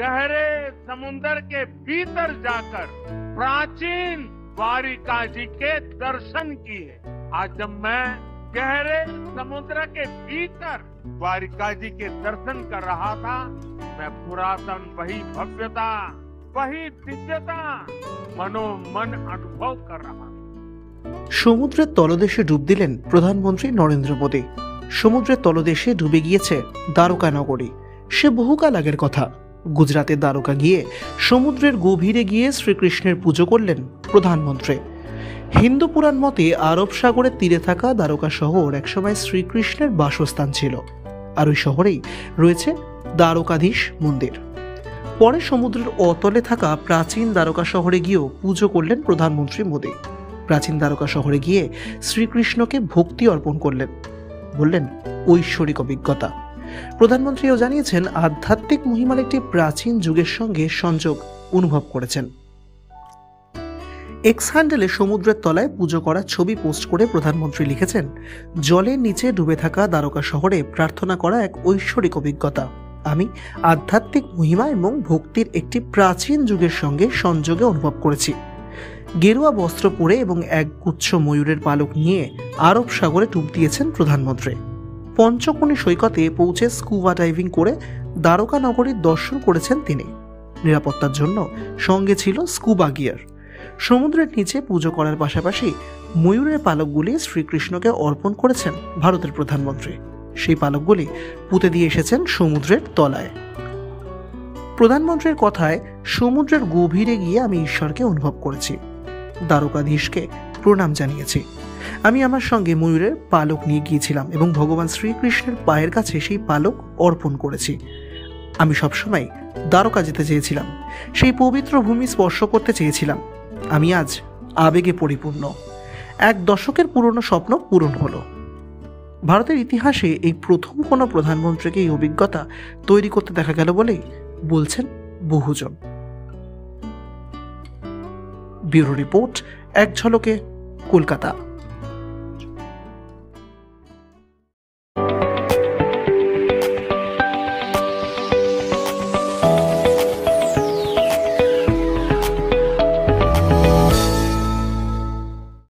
गहरे समुद्र के भीतर जाकर प्राचीन द्वारिका जी के दर्शन किए। आज जब मैं गहरे समुद्र के भीतर द्वारिका जी के दर्शन कर रहा था, मैं पुरातन वही भव्यता, वही दिव्यता मनोमन अनुभव कर रहा था। সমুদ্রের তলদেশে ডুব দিলেন প্রধানমন্ত্রী নরেন্দ্র মোদী। সমুদ্রের তলদেশে ডুবে গিয়েছে দ্বারকা নগরী। সে বহুকাল আগের কথা। গুজরাতের দ্বারকা গিয়ে সমুদ্রের গভীরে গিয়ে শ্রীকৃষ্ণের পুজো করলেন প্রধানমন্ত্রী। হিন্দু পুরাণ মতে আরব সাগরের তীরে থাকা দ্বারকা শহর একসময় শ্রীকৃষ্ণের বাসস্থান ছিল, আর ওই শহরেই রয়েছে দ্বারকাধীশ মন্দির। পরে সমুদ্রের অতলে থাকা প্রাচীন দ্বারকা শহরে গিয়েও পুজো করলেন প্রধানমন্ত্রী মোদী। প্রাচীন দ্বারকা শহরে গিয়ে শ্রীকৃষ্ণকে ভক্তি অর্পণ করলেন, বললেন ঐশ্বরিক অভিজ্ঞতা। প্রধানমন্ত্রীও জানিয়েছেন আধ্যাত্মিক মহিমার একটি প্রাচীন যুগের সঙ্গে সংযোগ অনুভব করেছেন। এক্স হ্যান্ডেলে সমুদ্রের তলায় পুজো করার ছবি পোস্ট করে প্রধানমন্ত্রী লিখেছেন, জলের নিচে ডুবে থাকা দ্বারকা শহরে প্রার্থনা করা এক ঐশ্বরিক অভিজ্ঞতা। আমি আধ্যাত্মিক মহিমা এবং ভক্তির একটি প্রাচীন যুগের সঙ্গে সংযোগে অনুভব করেছি। গেরুয়া বস্ত্র পরে এবং এক গুচ্ছ ময়ূরের পালক নিয়ে আরব সাগরে ডুব দিয়েছেন প্রধানমন্ত্রী। পঞ্চকোণী সৈকতে পৌঁছে স্কুবা ডাইভিং করে দ্বারকা নগরীর দর্শন করেছেন তিনি। নিরাপত্তার জন্য সঙ্গে ছিল স্কুবা গিয়ার। সমুদ্রের নিচে পুজো করার পাশাপাশি ময়ূরের পালকগুলি শ্রীকৃষ্ণকে অর্পণ করেছেন ভারতের প্রধানমন্ত্রী। সেই পালকগুলি পুঁতে দিয়ে এসেছেন সমুদ্রের তলায়। প্রধানমন্ত্রীর কথায়, সমুদ্রের গভীরে গিয়ে আমি ঈশ্বরকে অনুভব করেছি, দ্বারকাধীশকে প্রণাম জানিয়েছি। আমি আমার সঙ্গে ময়ূরের পালক নিয়ে গিয়েছিলাম এবং ভগবান শ্রীকৃষ্ণের পায়ের কাছে সেই পালক অর্পণ করেছি। আমি সবসময় দ্বারকা যেতে চেয়েছিলাম, সেই পবিত্র ভূমি স্পর্শ করতে চেয়েছিলাম। আমি আজ আবেগে পরিপূর্ণ। 1 দশকের পুরনো স্বপ্ন পূরণ হলো। ভারতের ইতিহাসে এই প্রথম কোনো প্রধানমন্ত্রীকে এই অভিজ্ঞতা তৈরি করতে দেখা গেল বলেই বলছেন বহুজন। ব্যুরো রিপোর্ট, এক ঝলকে, কলকাতা।